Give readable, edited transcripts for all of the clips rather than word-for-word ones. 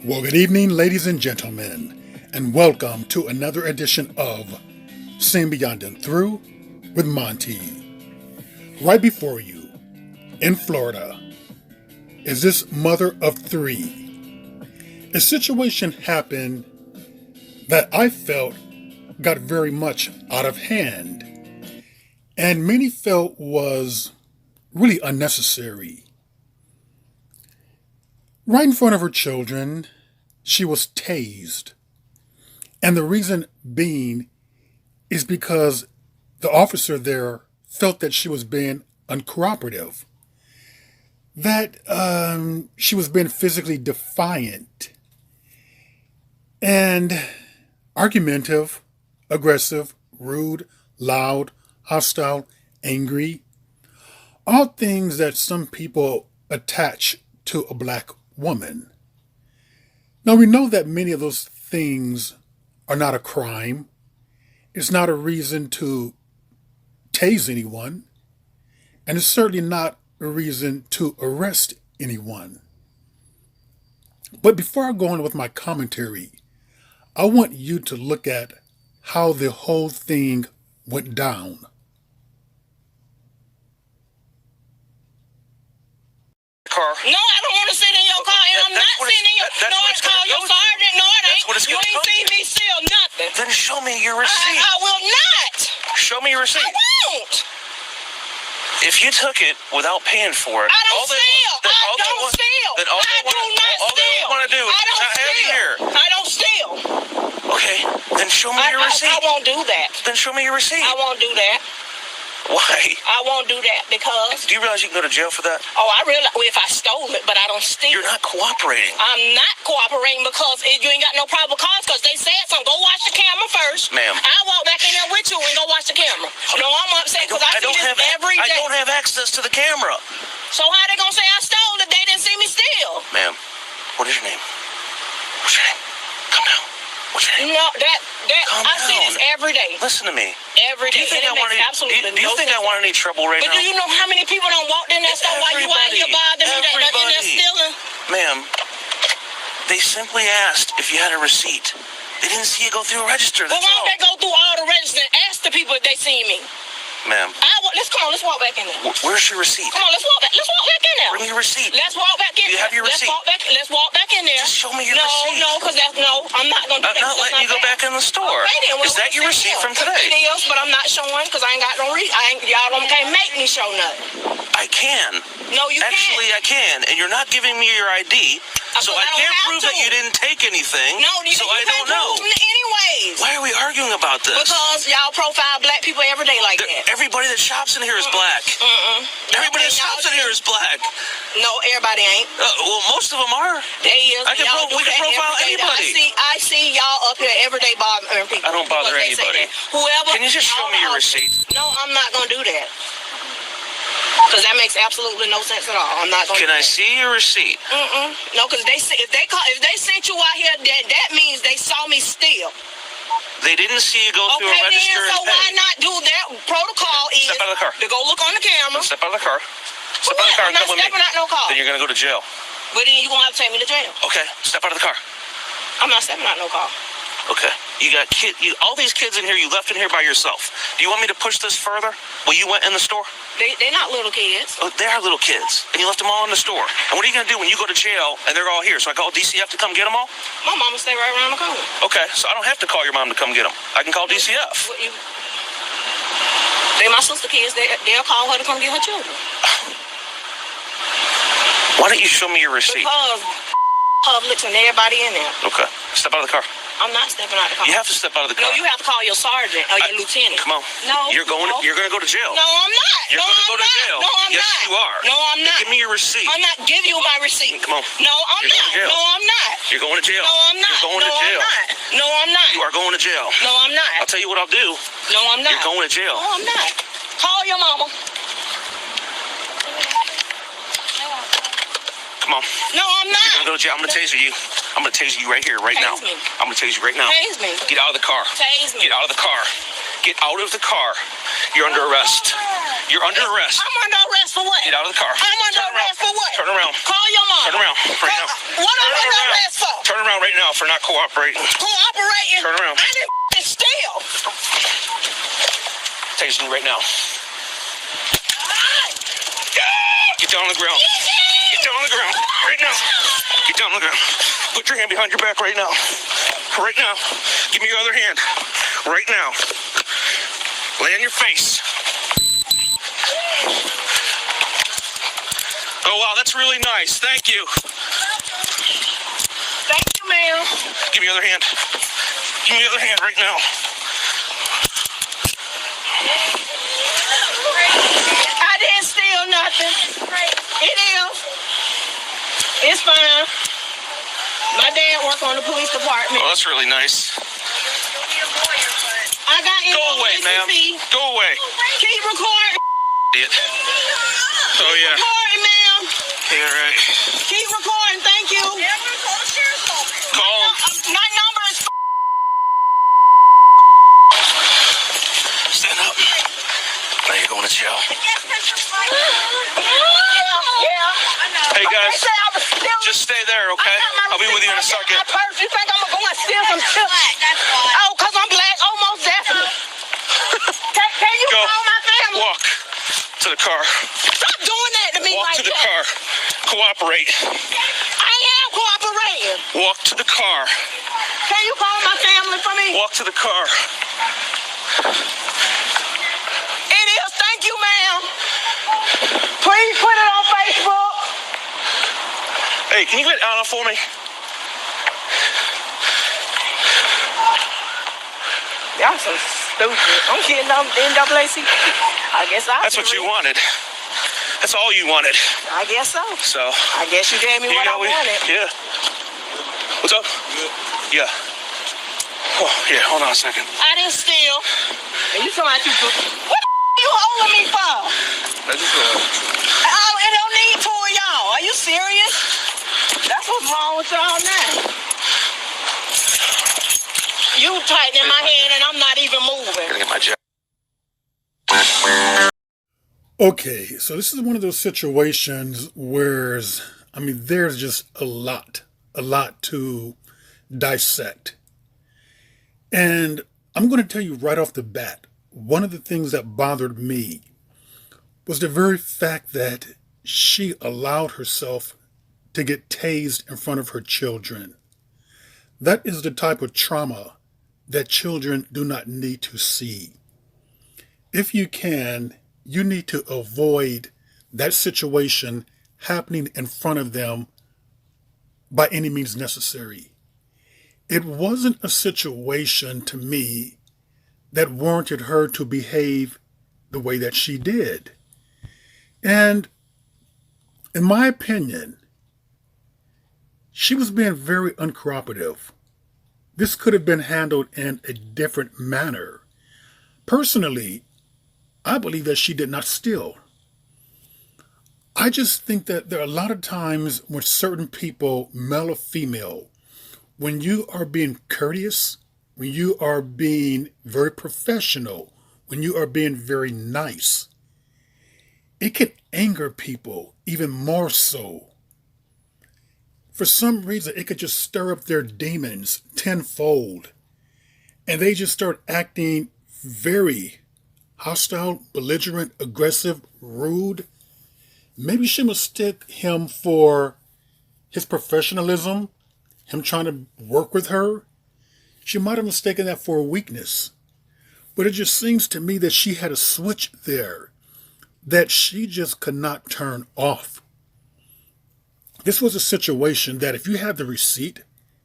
Well, good evening, ladies and gentlemen, and welcome to another edition of Seeing Beyond and Through with Monty. Right before you, in Florida, is this mother of three. A situation happened that I felt got very much out of hand, and many felt was really unnecessary. Right in front of her children, she was tased. And the reason being is because the officer there felt that she was being uncooperative, that she was being physically defiant and argumentative, aggressive, rude, loud, hostile, angry, all things that some people attach to a black woman. Now, we know that many of those things are not a crime. It's not a reason to tase anyone, and it's certainly not a reason to arrest anyone. But before I go on with my commentary, I want you to look at how the whole thing went down. Car. No, I don't want to sit in your car, and I'm not sitting in your car. No, it's called your sergeant. No, it ain't. You ain't seen me steal nothing. Then show me your receipt. I will not. Show me your receipt. I won't. If you took it without paying for it, I don't steal. I don't steal. Then all they want to do is not have you here. I don't steal. Okay, then show me your receipt. I won't do that. Then show me your receipt. I won't do that. Why? I won't do that because... Do you realize you can go to jail for that? Oh, I realize if I stole it, but I don't steal. You're not cooperating. I'm not cooperating because you ain't got no probable cause because they said something. Go watch the camera first. Ma'am. I'll walk back in there with you and go watch the camera. No, I'm upset because I see this every day. I don't have access to the camera. So how they gonna say I stole it? They didn't see me steal. Ma'am, what is your name? What's your name? Come down. What's your name? No, I see this every day. Listen to me. Every day. Do you think I want any trouble right now? But do you know how many people done walked in that store while you out here bothering me that in there stealing? Ma'am, they simply asked if you had a receipt. They didn't see you go through a register. Well, why don't they go through all the registers and ask the people if they see me? Ma'am. Let's walk back in there. Where's your receipt? Come on, let's walk back in there. Bring your receipt. Let's walk back in there. Do you have your receipt? Let's walk back in there. Just show me your receipt. I'm not going to do that. I'm not letting you go back in the store. Okay, then, is that your receipt from today? It is, but I'm not showing because I ain't got no receipt. Y'all can't make me show nothing. I can. No, you can't. Actually, I can, and you're not giving me your ID, so I can't prove that you didn't take anything. No, so I don't know. Anyways. Why are we arguing about this? Because y'all profile black people every day like that. Everybody that shops in here is black. Everybody that shops in here is black. No, everybody ain't. Well, most of them are. They is. We can profile anybody. I see y'all up here every day bothering people. I don't bother anybody. Whoever. Can you just show me your receipt? No, I'm not going to do that. Because that makes absolutely no sense at all. I'm not going to. Can I see your receipt? No, because if they sent you out here, that means they saw me steal. They didn't see you go through a register then, so and pay. why not do that? Protocol is Step out of the car. To go look on the camera. Step out of the car. Step out of the car and come with me. I'm not stepping out no car. Then you're going to go to jail. But then you're going to have to take me to jail. Okay, step out of the car. I'm not stepping out no car. Okay. You got all these kids in here, you left in here by yourself. Do you want me to push this further? Well, you went in the store? They're not little kids. Oh, they are little kids. And you left them all in the store. And what are you going to do when you go to jail and they're all here? So I call DCF to come get them all? My mama stay right around the corner. Okay, so I don't have to call your mom to come get them. I can call DCF. They're my sister kids. They'll call her to come get her children. Why don't you show me your receipt? Because Publix and everybody in there. Okay. Step out of the car. I'm not stepping out of the car. You have to step out of the car. No, you have to call your sergeant or your lieutenant. Come on. No. You're going to go to jail. No, I'm not. You're going to go to jail. No, I'm yes, not. Yes, you are. No, I'm not. Give me your receipt. I'm not giving you my receipt. Come on. No, I'm You're not. Going to jail. No, I'm not. You're going to jail. No, I'm not. You're going to jail. No, I'm not. You are going to jail. No, I'm not. I'll tell you what I'll do. No, I'm not. You're going to jail. No, I'm not. Call your mama. Come on. No, I'm not. You're going to go to jail. I'm going to taser you. I'm going to taser you right here, right now. Me. I'm going to tase you right now. Tase me. Get out of the car. Tase me. Get out of the car. Get out of the car. You're under arrest. You're under arrest. I'm under arrest for what? Get out of the car. I'm under arrest for what? Turn around. Call your mom. Turn around. Right now. What am I under arrest for? Turn around right now for not cooperating. Cooperating? Turn around. I didn't steal. Tasing you right now. Get down on the ground. Get down on the ground. Right now. Get down on the ground. Put your hand behind your back right now. Right now. Give me your other hand. Right now. Lay on your face. Oh, wow, that's really nice. Thank you. Thank you, ma'am. Give me your other hand. Give me your other hand right now. I didn't steal nothing. It is. It's fine. My dad worked on the police department. Oh, that's really nice. I got Go away, ma'am. Go away. Keep recording. Idiot. Oh, yeah. Recording, ma'am. Yeah, right. Keep recording. Thank you. Call him. My number is. Stand up. Now you're going to jail. Yeah. Hey, guys. They said I was stealing. Just stay there, okay? I'll be with you in a second. My purse. You think I'm gonna go and steal some shit? Oh, cause I'm black. Oh, most definitely. Can you Go. call my family? Walk to the car. Stop doing that to me Walk like to the that. car. Cooperate. I am cooperating. Walk to the car. Can you call my family for me? Walk to the car. It is. Thank you, ma'am. Please put it on Facebook. Hey, can you get Anna for me? Y'all so stupid. I'm kidding. I'm NAACP. I guess That's what you wanted. That's all you wanted. I guess so. So. I guess you gave me what I wanted. Yeah. What's up? Yeah. Oh, yeah, hold on a second. I didn't steal. And you talking about you. What the you holding me for? I just, Oh, it don't need two of y'all. Are you serious? That's what's wrong with y'all now. You tightening my hand and I'm not even moving. Gonna get my jacket. Okay, so this is one of those situations where, there's just a lot to dissect. And I'm going to tell you right off the bat, one of the things that bothered me was the very fact that she allowed herself to get tased in front of her children. That is the type of trauma that children do not need to see. If you can, you need to avoid that situation happening in front of them by any means necessary. It wasn't a situation to me that warranted her to behave the way that she did. And in my opinion, she was being very uncooperative. This could have been handled in a different manner. Personally, I believe that she did not steal. I just think that there are a lot of times when certain people, male or female, when you are being courteous, when you are being very professional, when you are being very nice, it can anger people even more so. For some reason, it could just stir up their demons tenfold, and they just start acting very hostile, belligerent, aggressive, rude. Maybe she mistook him for his professionalism, him trying to work with her. She might have mistaken that for a weakness. But it just seems to me that she had a switch there that she just could not turn off. This was a situation that if you have the receipt,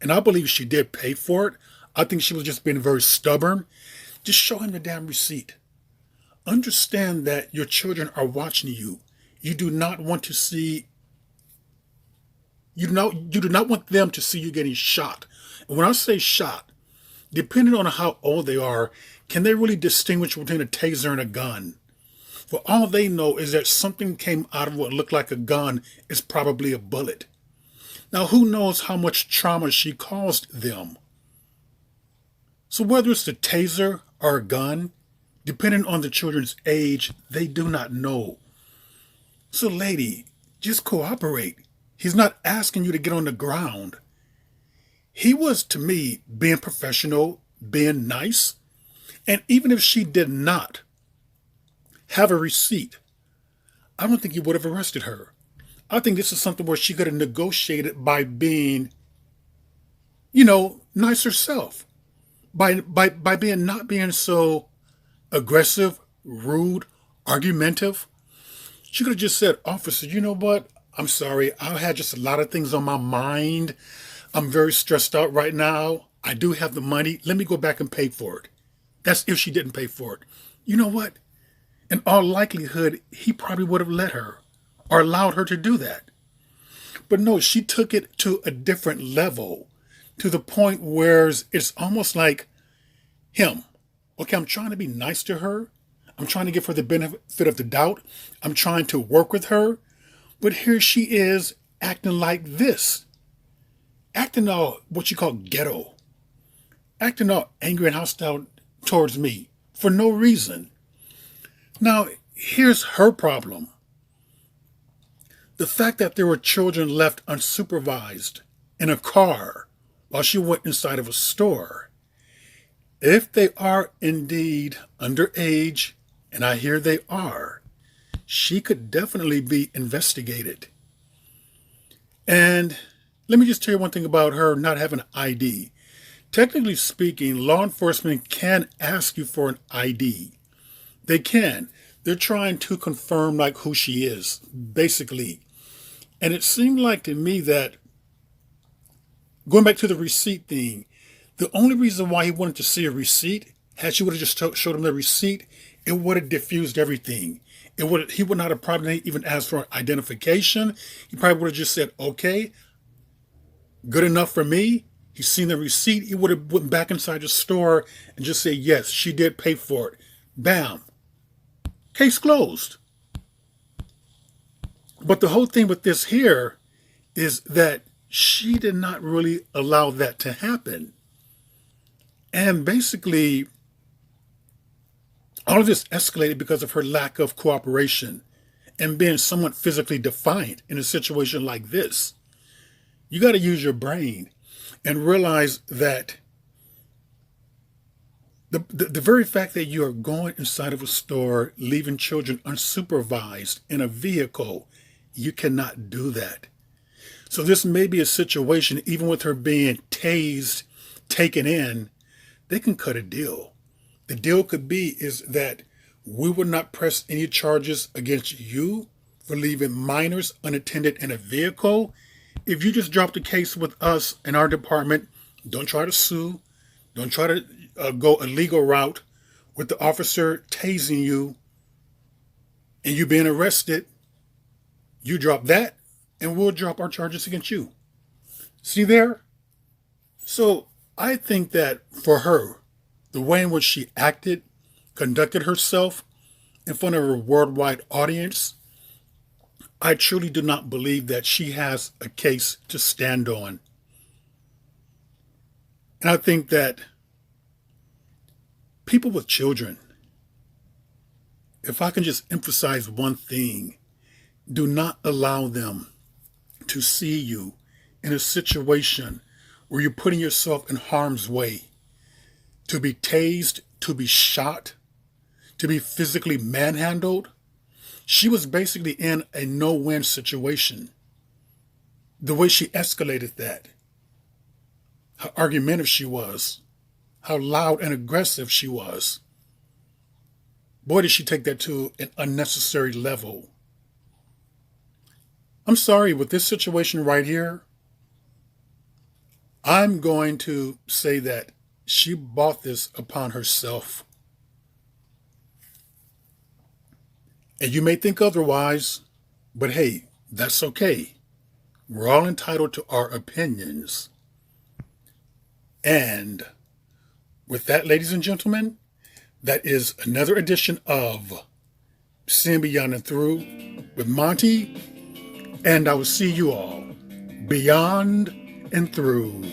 and I believe she did pay for it, I think she was just being very stubborn. Just show him the damn receipt. Understand that your children are watching you. You do not want to see, you do not want them to see you getting shot. And when I say shot, depending on how old they are, can they really distinguish between a taser and a gun? For all they know is that something came out of what looked like a gun is probably a bullet. Now, who knows how much trauma she caused them? So whether it's the taser or a gun, depending on the children's age, they do not know. So lady, just cooperate. He's not asking you to get on the ground. He was, to me, being professional, being nice. And even if she did not have a receipt, I don't think he would have arrested her. I think this is something where she could have negotiated by being, nice herself. By being not being so aggressive, rude, argumentative. She could have just said, "Officer, you know what? I'm sorry. I had just a lot of things on my mind. I'm very stressed out right now. I do have the money. Let me go back and pay for it." That's if she didn't pay for it. You know what? In all likelihood, he probably would have let her or allowed her to do that. But no, she took it to a different level, to the point where it's almost like him. Okay, I'm trying to be nice to her. I'm trying to give her the benefit of the doubt. I'm trying to work with her. But here she is acting like this. Acting all what you call ghetto. Acting all angry and hostile towards me for no reason. Now, here's her problem. The fact that there were children left unsupervised in a car while she went inside of a store. If they are indeed underage, and I hear they are, she could definitely be investigated. And let me just tell you one thing about her not having an ID. Technically speaking, law enforcement can ask you for an ID. They can. They're trying to confirm like who she is, basically. And it seemed like to me that, going back to the receipt thing, the only reason why he wanted to see a receipt, had she would have just showed him the receipt, it would have diffused everything. He would not have probably even asked for identification. He probably would have just said, "Okay, good enough for me." He's seen the receipt. He would have went back inside the store and just said, "Yes, she did pay for it." Bam. Case closed. But the whole thing with this here is that she did not really allow that to happen. And basically, all of this escalated because of her lack of cooperation and being somewhat physically defiant in a situation like this. You got to use your brain and realize that the very fact that you are going inside of a store, leaving children unsupervised in a vehicle, you cannot do that. So this may be a situation, even with her being tased, taken in, they can cut a deal. The deal could be is that we will not press any charges against you for leaving minors unattended in a vehicle. If you just drop the case with us in our department, don't try to sue. Don't try to go a legal route with the officer tasing you and you being arrested. You drop that and we'll drop our charges against you. See there? So I think that for her, the way in which she acted, conducted herself in front of a worldwide audience, I truly do not believe that she has a case to stand on. And I think that people with children, if I can just emphasize one thing, do not allow them to see you in a situation where you're putting yourself in harm's way, to be tased, to be shot, to be physically manhandled. She was basically in a no-win situation. The way she escalated that, how argumentative she was, how loud and aggressive she was. Boy, did she take that to an unnecessary level. I'm sorry, with this situation right here, I'm going to say that she brought this upon herself. And you may think otherwise, but hey, that's okay. We're all entitled to our opinions. And with that, ladies and gentlemen, that is another edition of Seeing Beyond and Through with Monty. And I will see you all beyond and through.